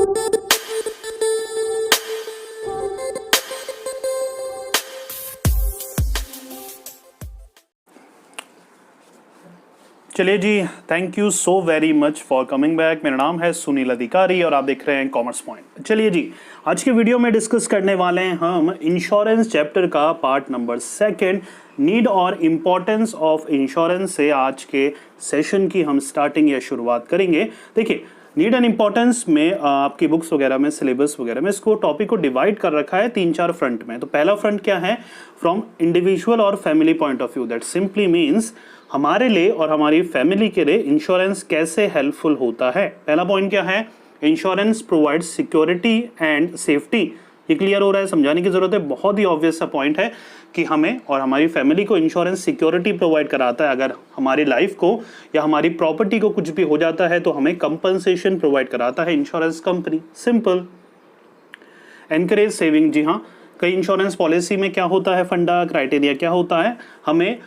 चलिए जी, thank you so very much for coming back. मेरा नाम है सुनील अधिकारी और आप देख रहे हैं कॉमर्स पॉइंट। चलिए जी, आज के वीडियो में डिस्कस करने वाले हैं हम इंश्योरेंस चैप्टर का पार्ट नंबर 2, नीड और इम्पोर्टेंस ऑफ इंश्योरेंस से आज के सेशन की हम स्टार्टिंग या शुरुआत करेंगे। देखिए, नीड एंड इम्पोर्टेंस में आपकी बुक्स वगैरह में, सिलेबस वगैरह में इसको टॉपिक को डिवाइड कर रखा है 3-4 फ्रंट में। तो पहला फ्रंट क्या है? फ्रॉम इंडिविजुअल और family point of view. That simply means हमारे लिए और हमारी फैमिली के लिए इंश्योरेंस कैसे हेल्पफुल होता है। पहला पॉइंट क्या है? Insurance provides security and safety. ये क्लियर हो रहा है? समझाने की जरूरत है? बहुत ही ऑब्वियस सा पॉइंट है कि हमें और हमारी फैमिली को इंश्योरेंस सिक्योरिटी प्रोवाइड कराता है। अगर हमारी लाइफ को या हमारी प्रॉपर्टी को कुछ भी हो जाता है तो हमें कंपनसेशन प्रोवाइड कराता है insurance company. Simple. Encourage saving. जी हाँ, कई इंश्योरेंस पॉलिसी में क्या होता है? फंडा क्राइटेरिया क्या होता है? हमें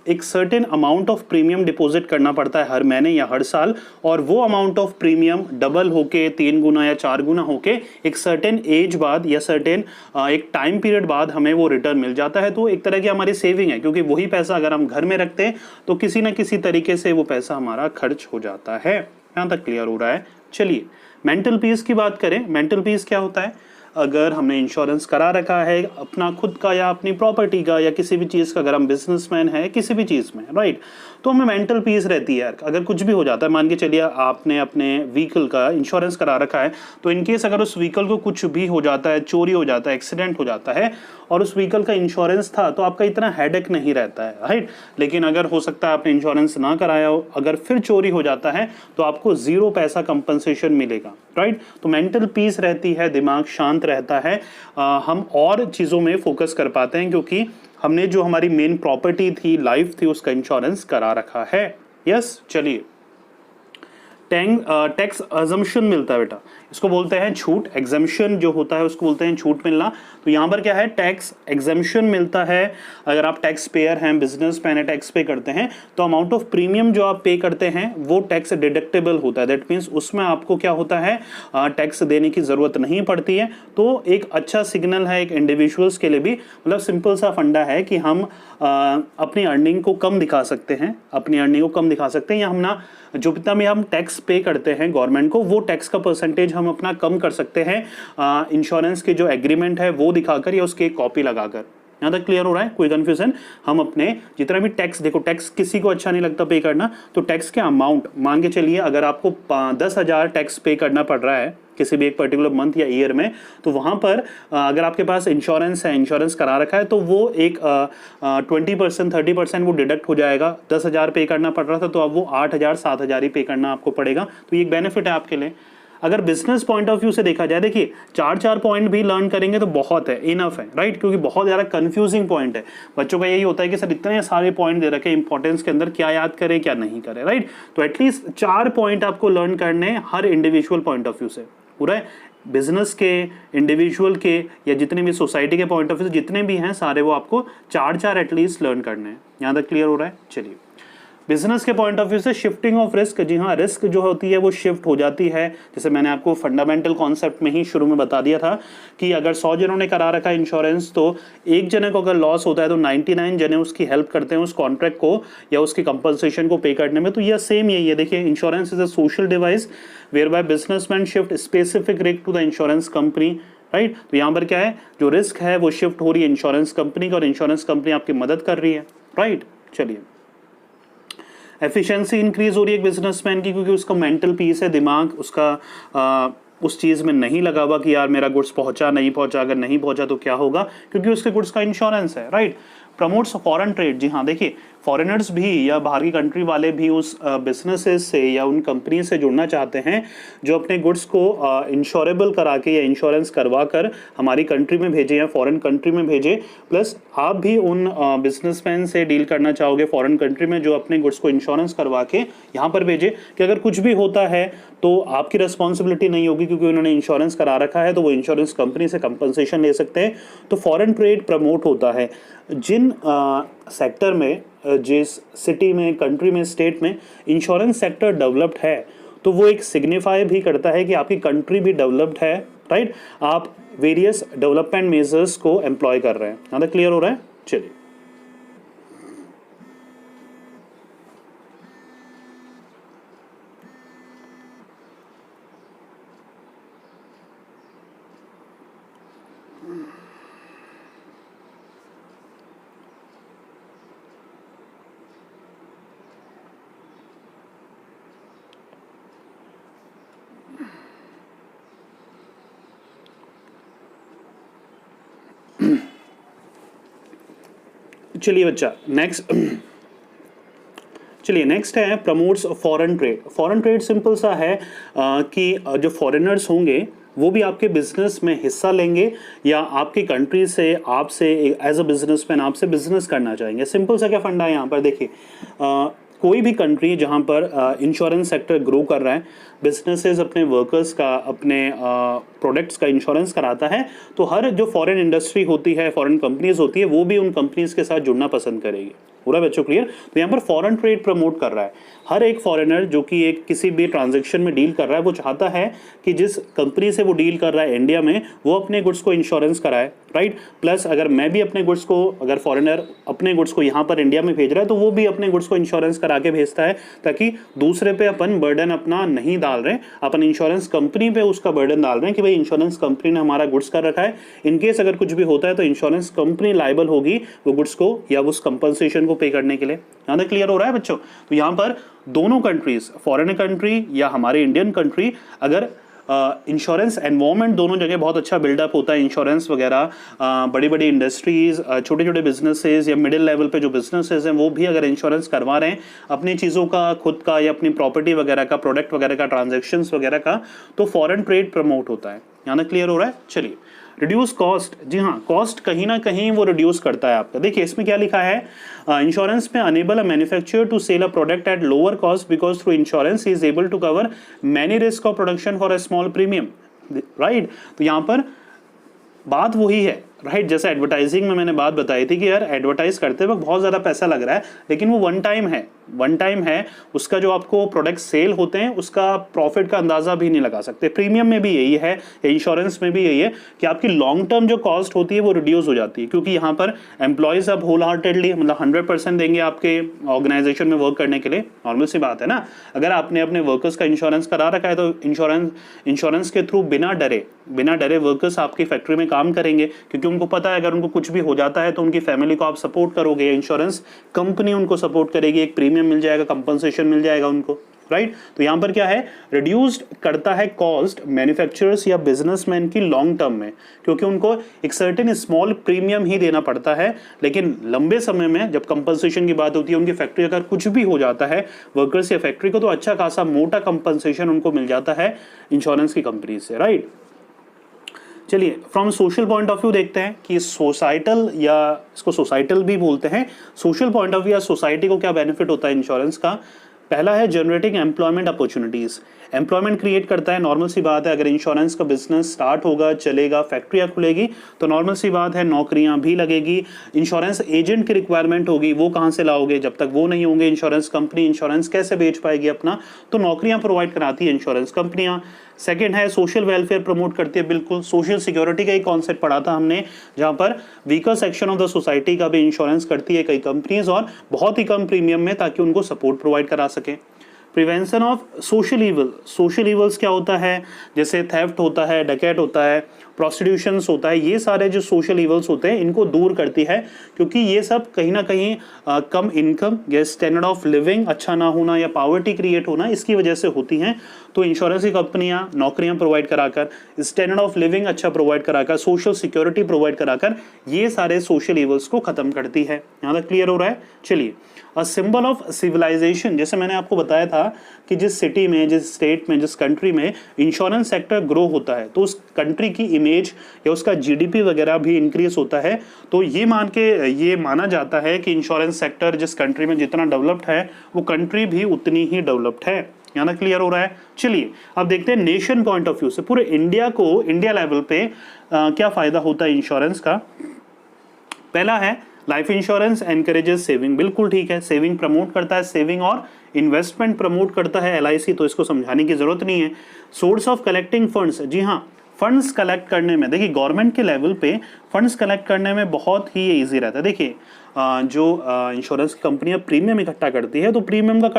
एक certain amount of premium deposit करना पड़ता है हर महीने या हर साल, और वो अमाउंट ऑफ प्रीमियम डबल होके 3 गुना या 4 गुना होके एक सर्टेन एज बाद या सर्टेन एक टाइम पीरियड बाद हमें वो रिटर्न मिल जाता है। तो एक तरह की हमारी सेविंग है, क्योंकि वही पैसा अगर हम घर में रखते हैं तो किसी न किसी तरीके से वो पैसा हमारा खर्च हो जाता है। यहाँ तक क्लियर हो रहा है? चलिए, मेंटल पीस की बात करें। मेंटल पीस क्या होता है? अगर हमने इंश्योरेंस करा रखा है अपना खुद का या अपनी प्रॉपर्टी का या किसी भी चीज़ का, अगर हम बिजनेसमैन है किसी भी चीज़ में, राइट, तो हमें मेंटल पीस रहती है। अगर कुछ भी हो जाता है, मान के चलिए आपने अपने व्हीकल का इंश्योरेंस करा रखा है, तो इनकेस अगर उस व्हीकल को कुछ भी हो जाता है, चोरी हो जाता है, एक्सीडेंट हो जाता है और उस व्हीकल का इंश्योरेंस था, तो आपका इतना हेडेक नहीं रहता है, राइट। लेकिन अगर हो सकता है आपने इंश्योरेंस ना कराया हो, अगर फिर चोरी हो जाता है तो आपको 0 पैसा कंपनसेशन मिलेगा, राइट। तो मेंटल पीस रहती है, दिमाग शांत रहता है, हम और चीज़ों में फोकस कर पाते हैं क्योंकि हमने जो हमारी मेन प्रॉपर्टी थी, लाइफ थी, उसका इंश्योरेंस करा रखा है। यस, चलिए, टैक्स अजम्पशन मिलता है बेटा, इसको बोलते हैं छूट। एग्जम्पशन जो होता है उसको बोलते हैं छूट मिलना। तो यहाँ पर क्या है? टैक्स एग्जम्पशन मिलता है। अगर आप टैक्स पेयर हैं, बिजनेस मैन है, टैक्स पे करते हैं, तो अमाउंट ऑफ प्रीमियम जो आप पे करते हैं वो टैक्स डिडक्टेबल होता है। दैट मीन्स उसमें आपको क्या होता है? टैक्स देने की जरूरत नहीं पड़ती है। तो एक अच्छा सिग्नल है एक इंडिविजुअल्स के लिए भी। मतलब सिंपल सा फंडा है कि हम अपनी अर्निंग को कम दिखा सकते हैं, अपनी अर्निंग को कम दिखा सकते हैं, या हम ना जो जितना भी हम टैक्स पे करते हैं गवर्नमेंट को, वो टैक्स का परसेंटेज हम अपना कम कर सकते हैं इंश्योरेंस के जो एग्रीमेंट है वो दिखाकर या उसकी एक कॉपी लगाकर। यहाँ तक क्लियर हो रहा है? कोई कंफ्यूजन? हम अपने जितना भी टैक्स, देखो टैक्स किसी को अच्छा नहीं लगता पे करना, तो टैक्स के अमाउंट मान के चलिए अगर आपको 10,000 टैक्स पे करना पड़ रहा है किसी भी एक पर्टिकुलर मंथ या ईयर में, तो वहाँ पर अगर आपके पास इंश्योरेंस है, इंश्योरेंस करा रखा है, तो वो एक 20% 30% वो डिडक्ट हो जाएगा। 10,000 पे करना पड़ रहा था तो अब वो 8,000 7,000 ही पे करना आपको पड़ेगा। तो ये एक बेनिफिट है आपके लिए। अगर बिजनेस पॉइंट ऑफ व्यू से देखा जाए, देखिए 4 पॉइंट भी लर्न करेंगे तो बहुत है, इनफ है, राइट, क्योंकि बहुत ज़्यादा कंफ्यूजिंग पॉइंट है। बच्चों का यही होता है कि सर इतने सारे पॉइंट दे रखे इंपॉर्टेंस के अंदर, क्या याद करें क्या नहीं करें, राइट। तो एटलीस्ट 4 पॉइंट आपको लर्न करने हर इंडिविजुअल पॉइंट ऑफ व्यू से, पूरा बिजनेस के, इंडिविजुअल के, या जितने भी सोसाइटी के पॉइंट ऑफ व्यू से जितने भी हैं सारे, वो आपको 4 एटलीस्ट लर्न करने हैं। यहाँ तक क्लियर हो रहा है? चलिए, बिजनेस के पॉइंट ऑफ व्यू से शिफ्टिंग ऑफ रिस्क। जी हाँ, रिस्क जो होती है वो शिफ्ट हो जाती है। जैसे मैंने आपको फंडामेंटल कॉन्सेप्ट में ही शुरू में बता दिया था कि अगर 100 जनों ने करा रखा है इंश्योरेंस, तो एक जने को अगर लॉस होता है तो 99 जने उसकी हेल्प करते हैं उस कॉन्ट्रैक्ट को या उसकी कंपनसेशन को पे करने में। तो यह सेम यही है। देखिए, insurance is a social device whereby businessman shift specific risk to the insurance company, right. तो यहाँ पर क्या है? जो रिस्क है वो शिफ्ट हो रही है इंश्योरेंस कंपनी का और इंश्योरेंस कंपनी आपकी मदद कर रही है, राइट। चलिए, एफिशिएंसी इंक्रीज हो रही है बिजनेसमैन की, क्योंकि उसका मेंटल पीस है, दिमाग उसका उस चीज़ में नहीं लगा हुआ कि यार मेरा गुड्स पहुंचा नहीं पहुंचा, अगर नहीं पहुंचा तो क्या होगा, क्योंकि उसके गुड्स का इंश्योरेंस है, राइट। Promotes foreign trade. जी हाँ, देखिए फॉरेनर्स भी या बाहर की कंट्री वाले भी उस बिजनेसेस से या उन कंपनी से जुड़ना चाहते हैं जो अपने गुड्स को इंश्योरेबल करा के या इंश्योरेंस करवा कर हमारी कंट्री में भेजे या फॉरेन कंट्री में भेजे। प्लस आप भी उन बिजनेसमैन से डील करना चाहोगे फॉरेन कंट्री में जो अपने गुड्स को इंश्योरेंस करवा के यहाँ पर भेजे, कि अगर कुछ भी होता है तो आपकी रिस्पॉन्सिबिलिटी नहीं होगी, क्योंकि उन्होंने इंश्योरेंस करा रखा है, तो वो इंश्योरेंस कंपनी से कंपनसेशन ले सकते हैं। तो फॉरेन ट्रेड प्रमोट होता है। जिन सेक्टर में, जिस सिटी में, कंट्री में, स्टेट में इंश्योरेंस सेक्टर डेवलप्ड है, तो वो एक सिग्निफाई भी करता है कि आपकी कंट्री भी डेवलप्ड है, राइट। आप वेरियस डेवलपमेंट मेजर्स को एम्प्लॉय कर रहे हैं। यहाँ तक क्लियर हो रहा है? चलिए, चलिए बच्चा नेक्स्ट चलिए नेक्स्ट है promotes foreign trade. Foreign trade simple सा है कि जो फॉरेनर्स होंगे वो भी आपके बिजनेस में हिस्सा लेंगे या आपकी कंट्री से आपसे एज अ बिजनेसमैन आपसे बिजनेस करना चाहेंगे। सिंपल सा क्या फंडा है यहाँ पर, देखिए कोई भी कंट्री जहाँ पर इंश्योरेंस सेक्टर ग्रो कर रहा है, बिजनेसेस अपने वर्कर्स का अपने प्रोडक्ट्स का इंश्योरेंस कराता है, तो हर जो फॉरेन इंडस्ट्री होती है, फॉरेन कंपनीज होती है, वो भी उन कंपनीज के साथ जुड़ना पसंद करेगी। पूरा बच्चों क्लियर? तो यहाँ पर फॉरेन ट्रेड प्रमोट कर रहा है। हर एक फॉरेनर जो कि एक किसी भी ट्रांजैक्शन में डील कर रहा है, वो चाहता है कि जिस कंपनी से वो डील कर रहा है इंडिया में, वो अपने गुड्स को इंश्योरेंस कराए, राइट। प्लस अगर मैं भी अपने गुड्स को, अगर फॉरेनर अपने गुड्स को यहाँ पर इंडिया में भेज रहा है, तो वो भी अपने गुड्स को इंश्योरेंस करा के भेजता है, ताकि दूसरे पे अपन बर्डन अपना नहीं डाल रहे, अपन इंश्योरेंस कंपनी पे उसका बर्डन डाल रहे हैं कि भाई इंश्योरेंस कंपनी ने हमारा गुड्स कर रखा है, इनकेस अगर कुछ भी होता है तो इंश्योरेंस कंपनी लायबल होगी वो गुड्स को या उस कंपनसेशन को पे करने के लिए। यहाँ तक क्लियर हो रहा है बच्चों? तो यहाँ पर दोनों कंट्रीज, फॉरेन कंट्री या हमारे इंडियन कंट्री, अगर इंश्योरेंस एनवायरनमेंट दोनों जगह बहुत अच्छा बिल्डअप होता है, इंश्योरेंस वगैरह बड़ी बड़ी इंडस्ट्रीज, छोटे छोटे बिजनेसेस या मिडिल लेवल पे जो बिजनेसेस हैं वो भी अगर इंश्योरेंस करवा रहे हैं अपनी चीज़ों का, खुद का या अपनी प्रॉपर्टी वगैरह का, प्रोडक्ट वगैरह का, ट्रांजेक्शन्स वगैरह का, तो फॉरेन ट्रेड प्रमोट होता है। यहाँ तक क्लियर हो रहा है? चलिए, रिड्यूस कॉस्ट, जी हाँ, कॉस्ट कहीं ना कहीं वो रिड्यूस करता है आपका। देखिए इसमें क्या लिखा है, इंश्योरेंस में enable a manufacturer to sell a product at lower cost because through insurance he is able to cover many risk of production for a small premium, right. तो यहाँ पर बात वही है, राइट। जैसे एडवर्टाइजिंग में मैंने बात बताई थी कि यार एडवर्टाइज करते वक्त बहुत ज़्यादा पैसा लग रहा है, लेकिन वो वन टाइम है, उसका जो आपको प्रोडक्ट सेल होते हैं उसका प्रॉफिट का अंदाजा भी नहीं लगा सकते। प्रीमियम में भी यही है, इंश्योरेंस में भी यही है कि आपकी लॉन्ग टर्म जो कॉस्ट होती है वो रिड्यूस हो जाती है, क्योंकि यहाँ पर एम्प्लॉयज अब होल हार्टेडली, मतलब 100% देंगे आपके ऑर्गेनाइजेशन में वर्क करने के लिए। नॉर्मल सी बात है ना, अगर आपने अपने वर्कर्स का इंश्योरेंस करा रखा है तो इंश्योरेंस के थ्रू बिना डरे वर्कर्स आपकी फैक्ट्री में काम करेंगे, क्योंकि उनको पता है अगर उनको कुछ भी हो जाता है तो उनकी फैमिली को आप सपोर्ट करोगे, इंश्योरेंस कंपनी उनको सपोर्ट करेगी, एक प्रीमियम मिल जाएगा, कंपनसेशन मिल जाएगा उनको, राइट। तो यहां पर क्या है, रिड्यूस्ड करता है कॉस्ट मैन्युफैक्चरर्स या बिजनेसमैन की लॉन्ग टर्म में, क्योंकि उनको एक सर्टेन स्मॉल प्रीमियम ही देना पड़ता है, लेकिन लंबे समय में जब कंपनसेशन की बात होती है, उनकी फैक्ट्री अगर कुछ भी हो जाता है वर्कर्स या फैक्ट्री को, तो अच्छा खासा मोटा कंपनसेशन उनको मिल जाता है इंश्योरेंस की कंपनी से, राइट। चलिए from social point of view देखते हैं कि सोसाइटल, या इसको सोसाइटल भी बोलते हैं, सोशल पॉइंट ऑफ व्यू या सोसाइटी को क्या बेनिफिट होता है इंश्योरेंस का। पहला है generating employment opportunities, employment create करता है। नॉर्मल सी बात है, अगर इंश्योरेंस का बिजनेस स्टार्ट होगा, चलेगा, फैक्ट्रियाँ खुलेगी, तो नॉर्मल सी बात है नौकरियां भी लगेगी। इंश्योरेंस एजेंट की रिक्वायरमेंट होगी, वो कहाँ से लाओगे, जब तक वो नहीं होंगे इंश्योरेंस कंपनी इंश्योरेंस कैसे बेच पाएगी अपना, तो नौकरियां प्रोवाइड कराती है इंश्योरेंस कंपनियां। सेकेंड है सोशल वेलफेयर प्रमोट करती है, बिल्कुल सोशल सिक्योरिटी का ही कॉन्सेप्ट पढ़ा था हमने, जहां पर weaker section of the society का भी इंश्योरेंस करती है कई कंपनीज, और बहुत ही कम प्रीमियम में, ताकि उनको सपोर्ट प्रोवाइड करा सके। Prevention of social evil, social evils क्या होता है, जैसे थेफ्ट होता है, डकैट होता है, प्रोस्टिट्यूशंस होता है, ये सारे जो सोशल ईवल्स होते हैं इनको दूर करती है, क्योंकि ये सब कहीं ना कहीं कम इनकम या स्टैंडर्ड ऑफ लिविंग अच्छा ना होना या पॉवर्टी क्रिएट होना, इसकी वजह से होती हैं। तो इंश्योरेंस की कंपनियां नौकरियां प्रोवाइड कराकर, स्टैंडर्ड ऑफ लिविंग अच्छा प्रोवाइड कराकर, सोशल सिक्योरिटी प्रोवाइड कराकर ये सारे सोशल ईवल्स को खत्म करती है। यहाँ तक क्लियर हो रहा है? चलिए, अ सिंबल ऑफ सिविलाइजेशन, जैसे मैंने आपको बताया था कि जिस सिटी में, जिस स्टेट में, जिस कंट्री में इंश्योरेंस सेक्टर ग्रो होता है, तो उस कंट्री की इमेज या उसका जीडीपी वगैरह भी इंक्रीज होता है। तो ये माना जाता है कि इंश्योरेंस सेक्टर जिस कंट्री में जितना डेवलप्ड है, वो कंट्री भी उतनी ही डेवलप्ड है। यहाँ तक क्लियर हो रहा है? चलिए अब देखते हैं नेशन पॉइंट ऑफ व्यू से पूरे इंडिया को, इंडिया लेवल पे क्या फायदा होता है इंश्योरेंस का। पहला है लाइफ इंश्योरेंस एनकरेजेस सेविंग, बिल्कुल ठीक है, सेविंग प्रमोट करता है, सेविंग और इन्वेस्टमेंट प्रमोट करता है एलआईसी, तो इसको समझाने की जरूरत नहीं है। सोर्स ऑफ कलेक्टिंग फंड्स, जी हाँ, फंड्स कलेक्ट करने में देखिए गवर्नमेंट के लेवल पे फंड्स कलेक्ट करने में बहुत ही इजी रहता है। देखिए जो इंश्योरेंस की कंपनियां प्रीमियम इकट्ठा करती है, तो प्रीमियम का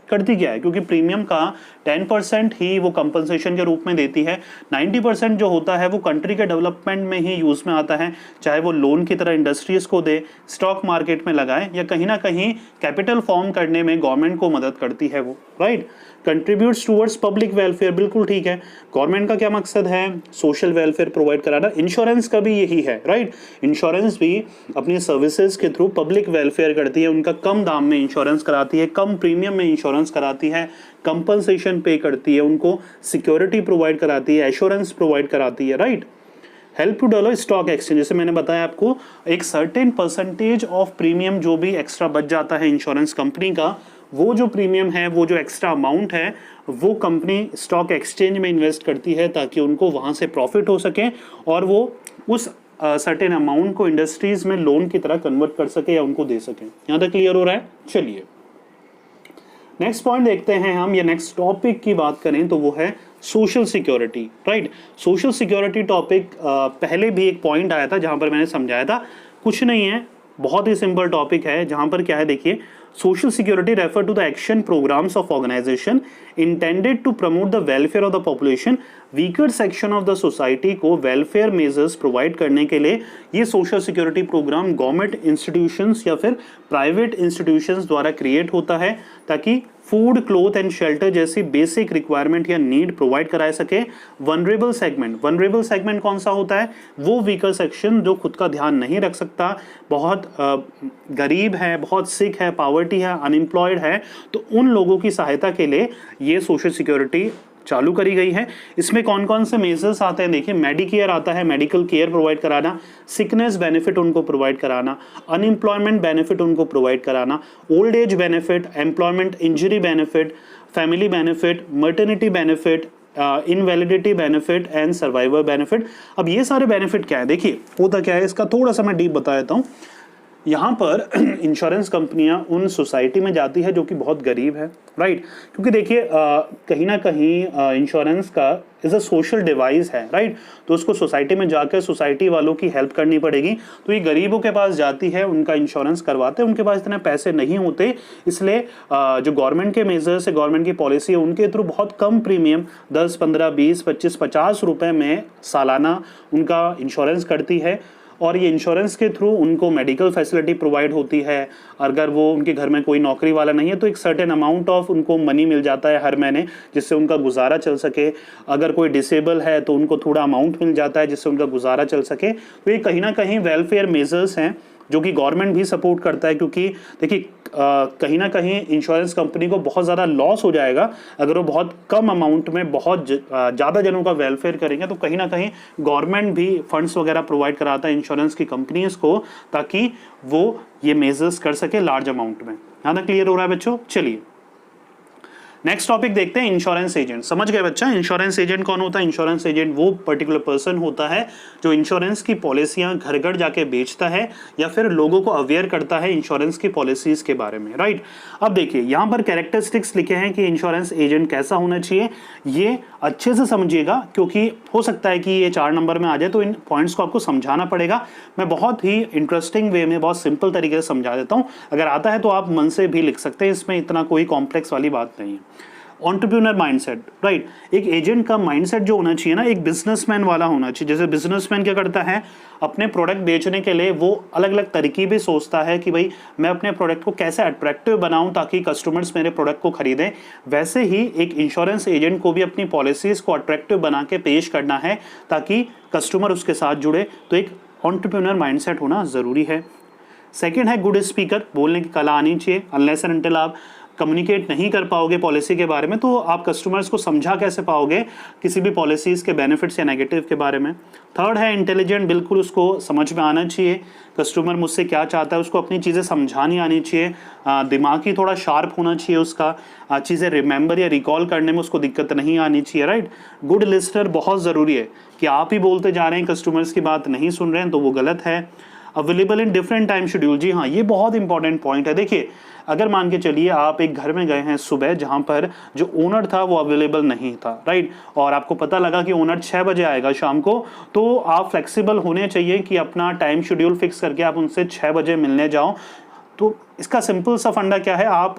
करती क्या है, क्योंकि प्रीमियम का 10% ही वो कंपनसेशन के रूप में देती है, 90% जो होता है वो कंट्री के डेवलपमेंट में ही यूज में आता है, चाहे वो लोन की तरह इंडस्ट्रीज को दे, स्टॉक मार्केट में लगाए, या कहीं ना कहीं कैपिटल फॉर्म करने में गवर्नमेंट को मदद करती है वो, right. Contributes towards public welfare, बिल्कुल ठीक है, गवर्नमेंट का क्या मकसद है, सोशल वेलफेयर प्रोवाइड कराना। इंश्योरेंस का भी यही है, राइट, इंश्योरेंस भी अपनी सर्विसेज के थ्रू पब्लिक वेलफेयर करती है, उनका कम दाम में इंश्योरेंस कराती है, कम प्रीमियम में इंश्योरेंस कराती है, कंपनसेशन पे करती है, उनको सिक्योरिटी प्रोवाइड कराती है, एश्योरेंस प्रोवाइड कराती है, right. Help to develop stock exchange, जैसे मैंने बताया आपको, एक सर्टेन परसेंटेज ऑफ प्रीमियम जो भी एक्स्ट्रा बच जाता है इंश्योरेंस कंपनी का, वो जो प्रीमियम है, वो जो एक्स्ट्रा अमाउंट है, वो कंपनी स्टॉक एक्सचेंज में इन्वेस्ट करती है ताकि उनको वहां से प्रॉफिट हो सके और वो उस सर्टेन अमाउंट को इंडस्ट्रीज में लोन की तरह कन्वर्ट कर सके या उनको दे सके। यहां तक क्लियर हो रहा है? चलिए नेक्स्ट पॉइंट देखते हैं हम, या नेक्स्ट टॉपिक की बात करें तो वो है social security, right. Social security topic पहले भी एक पॉइंट आया था जहां पर मैंने समझाया था, कुछ नहीं है, बहुत ही सिंपल टॉपिक है, जहां पर क्या है देखिए, social security refer to the action programs of organization intended to promote the welfare of the population, weaker section of the society को वेलफेयर मेजर्स प्रोवाइड करने के लिए ये social security program government institutions या फिर प्राइवेट इंस्टीट्यूशंस द्वारा create होता है ताकि फूड, क्लोथ एंड शेल्टर जैसी बेसिक रिक्वायरमेंट या नीड प्रोवाइड कराए सके। वनरेबल सेगमेंट कौन सा होता है, वो वीकर सेक्शन जो खुद का ध्यान नहीं रख सकता, बहुत गरीब है, बहुत सिक है, पॉवर्टी है, अनएम्प्लॉयड है, तो उन लोगों की सहायता के लिए ये सोशल सिक्योरिटी चालू करी गई है। इसमें कौन कौन से मेजर्स आते हैं देखिए, मेडिकेयर आता है, मेडिकल केयर प्रोवाइड कराना, सिकनेस बेनिफिट उनको प्रोवाइड कराना, अनएम्प्लॉयमेंट बेनिफिट उनको प्रोवाइड कराना, old age benefit, employment injury benefit, family benefit, maternity benefit, invalidity benefit and survivor benefit. अब ये सारे बेनिफिट क्या है देखिए, होता क्या है, इसका थोड़ा सा मैं डीप बता देता हूँ। यहाँ पर इंश्योरेंस कंपनियां उन सोसाइटी में जाती है जो कि बहुत गरीब है, राइट, क्योंकि देखिए कहीं ना कहीं इंश्योरेंस का इज अ सोशल डिवाइस है, राइट, तो उसको सोसाइटी में जाकर सोसाइटी वालों की हेल्प करनी पड़ेगी, तो ये गरीबों के पास जाती है, उनका इंश्योरेंस करवाते हैं, उनके पास इतने पैसे नहीं होते, इसलिए जो गवर्नमेंट के मेजर्स है, गवर्नमेंट की पॉलिसी है, उनके थ्रू बहुत कम प्रीमियम 10, 15, 20, 25, 50 रुपए में सालाना उनका इंश्योरेंस करती है, और ये इंश्योरेंस के थ्रू उनको मेडिकल फैसिलिटी प्रोवाइड होती है। अगर वो उनके घर में कोई नौकरी वाला नहीं है तो एक सर्टेन अमाउंट ऑफ उनको मनी मिल जाता है हर महीने, जिससे उनका गुजारा चल सके। अगर कोई डिसेबल है तो उनको थोड़ा अमाउंट मिल जाता है जिससे उनका गुजारा चल सके। तो ये कहीं ना कहीं वेलफेयर मेजर्स हैं जो कि गवर्नमेंट भी सपोर्ट करता है, क्योंकि देखिए कहीं ना कहीं इंश्योरेंस कंपनी को बहुत ज़्यादा लॉस हो जाएगा अगर वो बहुत कम अमाउंट में बहुत ज़्यादा जनों का वेलफेयर करेंगे, तो कहीं ना कहीं गवर्नमेंट भी फंड्स वगैरह प्रोवाइड कराता है इंश्योरेंस की कंपनीज को ताकि वो ये मेजर्स कर सके लार्ज अमाउंट में। यहाँ तक क्लियर हो रहा है बच्चों? चलिए नेक्स्ट टॉपिक देखते हैं, इंश्योरेंस एजेंट। समझ गए बच्चा, इंश्योरेंस एजेंट कौन होता है? इंश्योरेंस एजेंट वो पर्टिकुलर पर्सन होता है जो इंश्योरेंस की पॉलिसियां घर घर जाके बेचता है या फिर लोगों को अवेयर करता है इंश्योरेंस की पॉलिसीज के बारे में, राइट। अब देखिए यहाँ पर कैरेक्टरिस्टिक्स लिखे हैं कि इंश्योरेंस एजेंट कैसा होना चाहिए, ये अच्छे से समझिएगा क्योंकि हो सकता है कि ये 4 नंबर में आ जाए, तो इन पॉइंट्स को आपको समझाना पड़ेगा। मैं बहुत ही इंटरेस्टिंग वे में, बहुत सिंपल तरीके से समझा देता हूँ, अगर आता है तो आप मन से भी लिख सकते हैं, इसमें इतना कोई कॉम्प्लेक्स वाली बात नहीं है। एंटरप्रेन्योर माइंडसेट, राइट, एक एजेंट का माइंडसेट जो होना चाहिए ना, एक बिजनेसमैन वाला होना चाहिए। जैसे बिजनेसमैन क्या करता है, अपने प्रोडक्ट बेचने के लिए वो अलग अलग तरीके भी सोचता है कि भाई मैं अपने प्रोडक्ट को कैसे अट्रैक्टिव बनाऊं ताकि कस्टमर्स मेरे प्रोडक्ट को खरीदें। वैसे ही एक इंश्योरेंस एजेंट को भी अपनी पॉलिसीज को अट्रैक्टिव बना के पेश करना है ताकि कस्टमर उसके साथ जुड़े, तो एक एंटरप्रेन्योर माइंडसेट होना जरूरी है। सेकेंड है गुड स्पीकर, बोलने की कला आनी चाहिए। अनलेस एंड अनटिल आप कम्युनिकेट नहीं कर पाओगे पॉलिसी के बारे में तो आप कस्टमर्स को समझा कैसे पाओगे किसी भी पॉलिसीज के बेनिफिट्स या नेगेटिव के बारे में। थर्ड है इंटेलिजेंट, बिल्कुल उसको समझ में आना चाहिए कस्टमर मुझसे क्या चाहता है, उसको अपनी चीज़ें समझानी आनी चाहिए, दिमाग ही थोड़ा शार्प होना चाहिए उसका, चीज़ें रिमेंबर या रिकॉल करने में उसको दिक्कत नहीं आनी चाहिए, राइट। गुड लिस्नर बहुत ज़रूरी है कि आप ही बोलते जा रहे हैं, कस्टमर्स की बात नहीं सुन रहे हैं तो वो गलत है। Available in different time schedule. जी हाँ, ये बहुत इंपॉर्टेंट पॉइंट है। देखिए, अगर मान के चलिए आप एक घर में गए हैं सुबह जहां पर जो ओनर था वो अवेलेबल नहीं था, राइट, और आपको पता लगा कि ओनर 6 बजे आएगा शाम को, तो आप फ्लेक्सिबल होने चाहिए कि अपना टाइम शेड्यूल फिक्स करके आप उनसे 6 बजे मिलने जाओ। तो इसका सिंपल सा फंडा क्या है, आप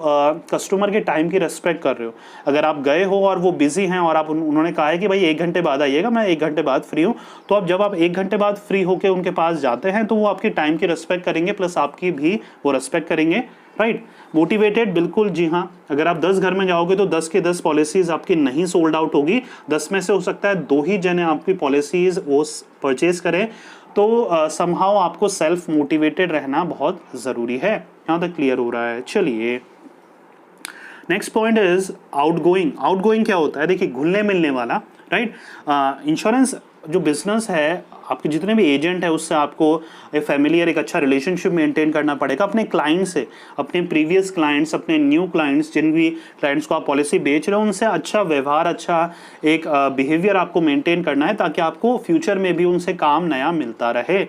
कस्टमर के टाइम की रेस्पेक्ट कर रहे हो। अगर आप गए हो और वो बिजी हैं और आप उन्होंने कहा है कि भाई 1 घंटे बाद आइएगा, मैं 1 घंटे बाद फ्री हूँ, तो अब जब आप 1 घंटे बाद फ्री होकर उनके पास जाते हैं तो वो आपकी टाइम की रेस्पेक्ट करेंगे, प्लस आपकी भी वो रेस्पेक्ट करेंगे, राइट। मोटिवेटेड, बिल्कुल जी हाँ। अगर आप 10 घर में जाओगे तो 10 के 10 पॉलिसीज आपकी नहीं सोल्ड आउट होगी, 10 में से हो सकता है 2 ही जने आपकी पॉलिसीज वो परचेज करें। तो समहाउ आपको सेल्फ मोटिवेटेड रहना बहुत जरूरी है। यहाँ तक क्लियर हो रहा है? चलिए, next point is outgoing. Outgoing क्या होता है? देखिए, घुलने मिलने वाला, राइट। इंश्योरेंस जो बिजनेस है, आपके जितने भी एजेंट है उससे आपको एक फैमिलियर, एक अच्छा रिलेशनशिप मेंटेन करना पड़ेगा अपने क्लाइंट से, अपने प्रीवियस क्लाइंट्स, अपने न्यू क्लाइंट्स, जिन भी क्लाइंट्स को आप पॉलिसी बेच रहे हो उनसे अच्छा व्यवहार, अच्छा एक बिहेवियर आपको मेंटेन करना है ताकि आपको फ्यूचर में भी उनसे काम नया मिलता रहे।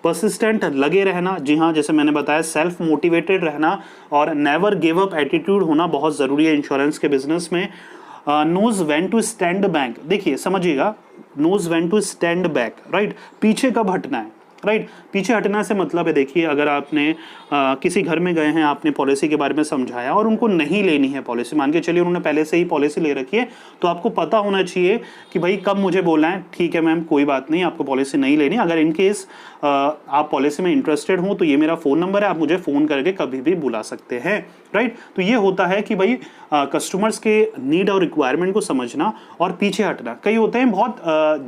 परसिस्टेंट, लगे रहना, जी हाँ, जैसे मैंने बताया, सेल्फ मोटिवेटेड रहना और नेवर गिव अप एटीट्यूड होना बहुत ज़रूरी है इंश्योरेंस के बिजनेस में। Knows when to stand back, देखिए समझिएगा, knows when to stand back, right, पीछे कब हटना है, राइट। पीछे हटना से मतलब है, देखिए, अगर आपने किसी घर में गए हैं, आपने पॉलिसी के बारे में समझाया और उनको नहीं लेनी है पॉलिसी, मान के चलिए उन्होंने पहले से ही पॉलिसी ले रखी है, तो आपको पता होना चाहिए कि भाई कब मुझे बोलना है, ठीक है मैम कोई बात नहीं, आपको पॉलिसी नहीं लेनी, अगर इन केस आप पॉलिसी में इंटरेस्टेड हो तो ये मेरा फ़ोन नंबर है, आप मुझे फ़ोन करके कभी भी बुला सकते हैं, राइट। तो ये होता है कि भाई कस्टमर्स के नीड और रिक्वायरमेंट को समझना और पीछे हटना। कई होते हैं बहुत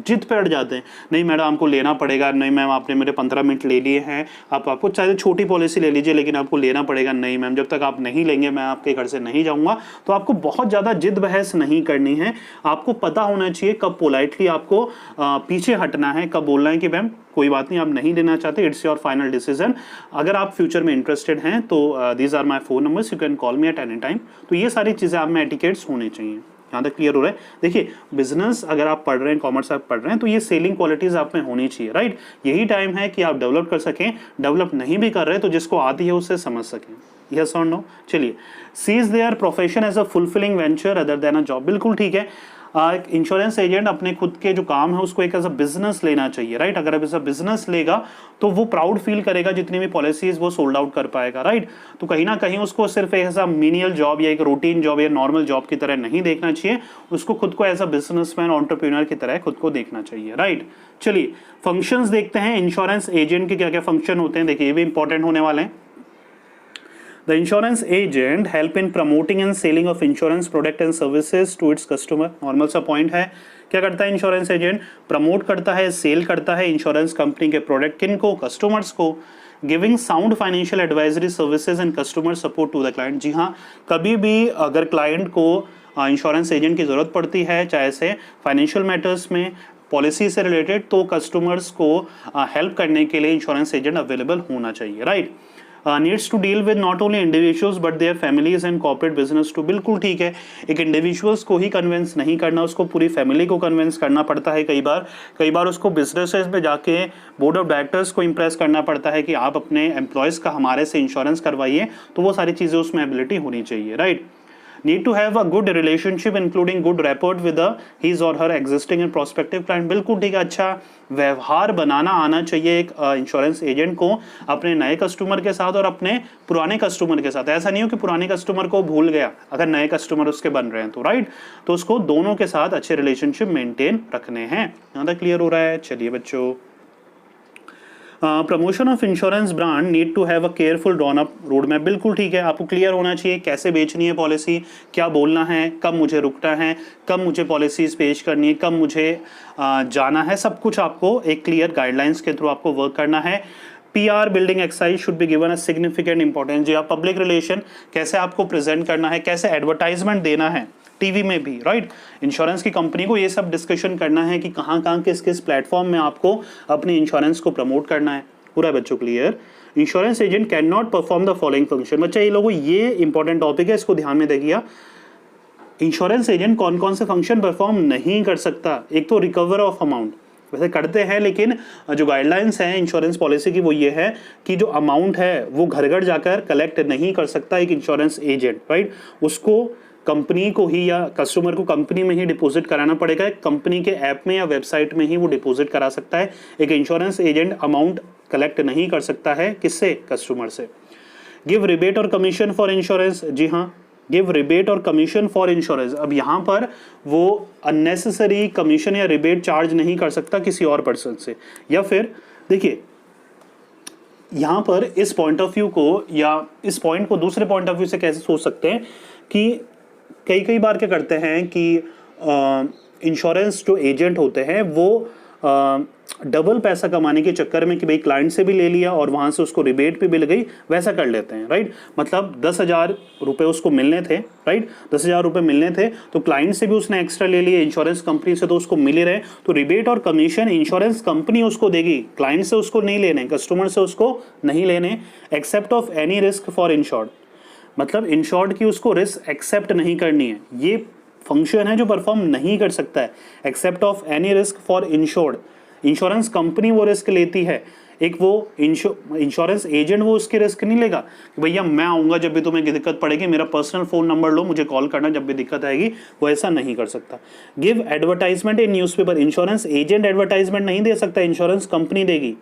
जिद पे अड़ जाते हैं, नहीं मैडम आपको लेना पड़ेगा, नहीं मैम आपने मेरे 15 मिनट ले लिए हैं, आपको चाहे छोटी पॉलिसी ले लीजिए लेकिन आपको लेना पड़ेगा, नहीं मैम जब तक आप नहीं लेंगे मैं आपके घर से नहीं जाऊंगा। तो आपको बहुत ज़्यादा जिद बहस नहीं करनी है, आपको पता होना चाहिए कब पोलाइटली आपको पीछे हटना है, कब बोलना है कि मैम कोई बात नहीं, आप नहीं लेना चाहते, इट्स योर फाइनल डिसीजन, अगर आप फ्यूचर में इंटरेस्टेड हैं तो these are my phone numbers, you can call me at any time. तो ये सारी चीज़ें आप में एटिकेट्स होने चाहिए। यहाँ तक क्लियर हो रहा है? देखिए, बिजनेस अगर आप पढ़ रहे हैं, कॉमर्स आप पढ़ रहे हैं, तो ये सेलिंग क्वालिटीज आप में होनी चाहिए, राइट। यही टाइम है कि आप डेवलप कर सकें, डेवलप नहीं भी कर रहे तो जिसको आती है उससे समझ सकें। यस और नो? चलिए, sees their profession as a fulfilling venture other than a job, बिल्कुल ठीक है। एक इंश्योरेंस एजेंट अपने खुद के जो काम है उसको एक एज अ बिजनेस लेना चाहिए, राइट। अगर अब एज अ बिजनेस लेगा तो वो प्राउड फील करेगा जितनी भी पॉलिसीज वो सोल्ड आउट कर पाएगा, राइट। तो कहीं ना कहीं उसको सिर्फ एज अ मीनियल जॉब या एक रूटीन जॉब या नॉर्मल जॉब की तरह नहीं देखना चाहिए, उसको खुद को एज अ बिजनेसमैन, एंटरप्रेन्योर की तरह खुद को देखना चाहिए, राइट। चलिए, फंक्शंस देखते हैं इंश्योरेंस एजेंट के क्या क्या फंक्शन होते हैं। देखिए, ये भी इंपॉर्टेंट होने वाले हैं। The insurance agent help in promoting and selling of insurance product and services to its customer। Normal सा पॉइंट है। क्या करता है इंश्योरेंस एजेंट? प्रमोट करता है, सेल करता है इंश्योरेंस कंपनी के प्रोडक्ट, किन को? कस्टमर्स को। Giving sound financial advisory services and customer support to the client. जी हाँ, कभी भी अगर क्लाइंट को इंश्योरेंस एजेंट की जरूरत पड़ती है, चाहे से फाइनेंशियल मैटर्स में, पॉलिसी से रिलेटेड, तो कस्टमर्स को हेल्प करने के लिए इंश्योरेंस एजेंट अवेलेबल होना चाहिए, right. Needs to deal with not only individuals but their families and corporate business too, बिल्कुल ठीक है। एक इंडिविजुअल्स को ही कन्विंस नहीं करना, उसको पूरी फैमिली को कन्विंस करना पड़ता है। कई बार उसको बिजनेसेस में जाके बोर्ड ऑफ डायरेक्टर्स को इंप्रेस करना पड़ता है कि आप अपने एम्प्लॉयज़ का हमारे से इंश्योरेंस करवाइए, तो वो सारी चीज़ें उसमें एबिलिटी होनी चाहिए, right. Need to have a good relationship including good rapport with his or her existing and prospective client, बिल्कुल ठीक है। अच्छा व्यवहार बनाना आना चाहिए एक इंश्योरेंस एजेंट को अपने नए कस्टमर के साथ और अपने पुराने कस्टमर के साथ। ऐसा नहीं हो कि पुराने कस्टमर को भूल गया, अगर नए कस्टमर उसके बन रहे हैं तो, राइट। तो उसको दोनों के साथ अच्छे रिलेशनशिप मेंटेन रखने हैं। यहाँ तक क्लियर हो रहा है? चलिए बच्चों, promotion of insurance brand need to have a careful drawn up road map, बिल्कुल ठीक है। आपको क्लियर होना चाहिए कैसे बेचनी है पॉलिसी, क्या बोलना है, कब मुझे रुकना है, कब मुझे पॉलिसीज पेश करनी है, कब मुझे जाना है, सब कुछ आपको एक क्लियर गाइडलाइंस के थ्रू आपको वर्क करना है। PR building exercise should be given a significant importance. जी, आप पब्लिक रिलेशन कैसे आपको प्रेजेंट करना है, कैसे एडवर्टाइजमेंट देना है टीवी में भी, राइट। इंश्योरेंस की कंपनी को ये सब डिस्कशन करना है कि कहाँ कहाँ किस किस प्लेटफॉर्म में आपको अपनी इंश्योरेंस को प्रमोट करना है। पूरा बच्चों clear? Insurance agent can not perform the following function. बच्चा ये लोगों, ये इंपॉर्टेंट टॉपिक है, इसको ध्यान में देखिए। इंश्योरेंस एजेंट कौन कौन से फंक्शन परफॉर्म नहीं कर सकता? एक तो रिकवर ऑफ अमाउंट, वैसे करते हैं, लेकिन जो गाइडलाइंस हैं इंश्योरेंस पॉलिसी की वो ये है कि जो अमाउंट है वो घर घर जाकर कलेक्ट नहीं कर सकता एक इंश्योरेंस एजेंट, राइट। उसको कंपनी को ही या कस्टमर को कंपनी में ही डिपॉजिट कराना पड़ेगा, कंपनी के ऐप में या वेबसाइट में ही वो डिपॉजिट करा सकता है। एक इंश्योरेंस एजेंट अमाउंट कलेक्ट नहीं कर सकता है, किससे? कस्टमर से। गिव रिबेट और कमीशन फॉर इंश्योरेंस, जी हाँ, गिव रिबेट और कमीशन फॉर इंश्योरेंस। अब यहाँ पर वो अननेसेसरी कमीशन या रिबेट चार्ज नहीं कर सकता किसी और पर्सन से। या फिर देखिए यहाँ पर इस पॉइंट ऑफ व्यू को या इस पॉइंट को दूसरे पॉइंट ऑफ व्यू से कैसे सोच सकते हैं कि कई बार क्या करते हैं कि इंश्योरेंस जो एजेंट होते हैं वो डबल पैसा कमाने के चक्कर में कि भाई क्लाइंट से भी ले लिया और वहां से उसको रिबेट भी मिल गई, वैसा कर लेते हैं, राइट। मतलब 10,000 रुपये उसको मिलने थे, राइट, 10,000 रुपये मिलने थे तो क्लाइंट से भी उसने एक्स्ट्रा ले लिए, इंश्योरेंस कंपनी से तो उसको मिल ही रहे, तो रिबेट और कमीशन इंश्योरेंस कंपनी उसको देगी, क्लाइंट से उसको नहीं लेने, कस्टमर से उसको नहीं लेने, accept of any risk for insured. मतलब इंश्योर्ड की उसको रिस्क एक्सेप्ट नहीं करनी है, ये फंक्शन है जो परफॉर्म नहीं कर सकता है। Accept of any risk for insured, insurance company वो रिस्क लेती है, एक वो इंश्योरेंस एजेंट वो उसके रिस्क नहीं लेगा कि भैया मैं आऊंगा जब भी तुम्हें दिक्कत पड़ेगी, मेरा पर्सनल फोन नंबर लो, मुझे कॉल करना जब भी दिक्कत आएगी, वो ऐसा नहीं कर सकता। Give advertisement in newspaper, insurance agent advertisement नहीं दे सकता, इंश्योरेंस कंपनी देगी।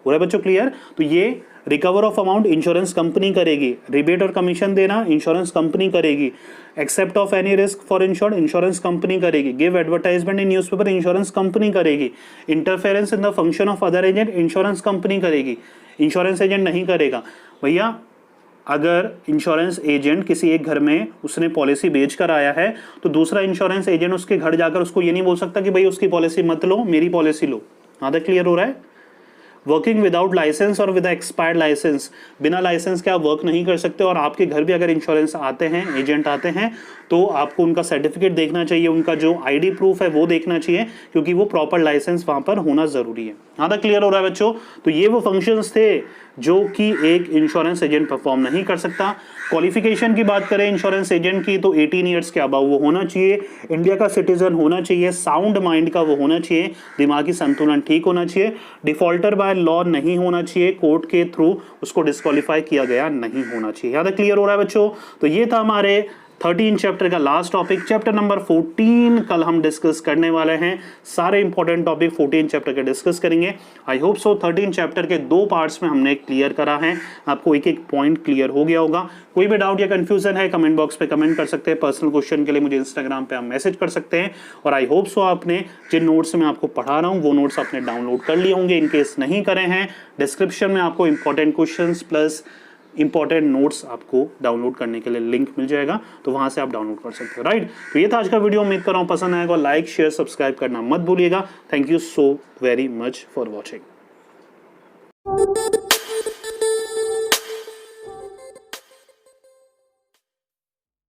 पूरा बच्चों क्लियर? तो ये recover of amount insurance company करेगी, रिबेट और कमीशन देना इंश्योरेंस कंपनी करेगी, accept of any risk for insured insurance company करेगी, give advertisement in newspaper insurance company करेगी, interference in the function of other agent insurance company करेगी, insurance agent नहीं करेगा। भैया अगर इंश्योरेंस एजेंट किसी एक घर में उसने पॉलिसी बेच कर आया है तो दूसरा इंश्योरेंस एजेंट उसके घर जाकर उसको ये नहीं बोल सकता कि भाई उसकी पॉलिसी मत लो, मेरी पॉलिसी लो। हाँ तक क्लियर हो रहा है? वर्किंग विदाउट लाइसेंस और विद एक्सपायर्ड लाइसेंस, बिना लाइसेंस के आप वर्क नहीं कर सकते, और आपके घर भी अगर इंश्योरेंस आते हैं, एजेंट आते हैं, तो आपको उनका सर्टिफिकेट देखना चाहिए, उनका जो आईडी प्रूफ है वो देखना चाहिए, क्योंकि वो प्रॉपर लाइसेंस वहां पर होना जरूरी है। हाँ तक क्लियर हो रहा है बच्चों? तो ये वो फंक्शंस थे जो कि एक इंश्योरेंस एजेंट परफॉर्म नहीं कर सकता। क्वालिफिकेशन की बात करें इंश्योरेंस एजेंट की तो 18 ईयर्स के अबव वो होना चाहिए, इंडिया का सिटीजन होना चाहिए, साउंड माइंड का वो होना चाहिए, दिमागी संतुलन ठीक होना चाहिए, डिफॉल्टर बाय लॉ नहीं होना चाहिए, कोर्ट के थ्रू उसको डिस्क्वालीफाई किया गया नहीं होना चाहिए। यहाँ तक क्लियर हो रहा है बच्चों? तो ये था हमारे 13 चैप्टर का लास्ट टॉपिक। चैप्टर नंबर 14 कल हम डिस्कस करने वाले हैं, सारे इंपॉर्टेंट टॉपिक 14 चैप्टर के डिस्कस करेंगे। आई होप सो 13 चैप्टर के 2 पार्ट्स में हमने क्लियर करा है, आपको एक एक पॉइंट क्लियर हो गया होगा। कोई भी डाउट या कंफ्यूजन है कमेंट बॉक्स पे कमेंट कर सकते हैं, पर्सनल क्वेश्चन के लिए मुझे इंस्टाग्राम पे आप मैसेज कर सकते हैं। और आई होप सो आपने जिन नोट्स मैं आपको पढ़ा रहा हूँ वो नोट्स आपने डाउनलोड कर लिए होंगे, इनकेस नहीं करे हैं डिस्क्रिप्शन में आपको important question plus important notes आपको डाउनलोड करने के लिए लिंक मिल जाएगा, तो वहां से आप डाउनलोड कर सकते हो, राइट। तो ये था आज का वीडियो, उम्मीद कर रहा हूँ पसंद आएगा। लाइक शेयर सब्सक्राइब करना मत भूलिएगा। Thank you so very much for watching.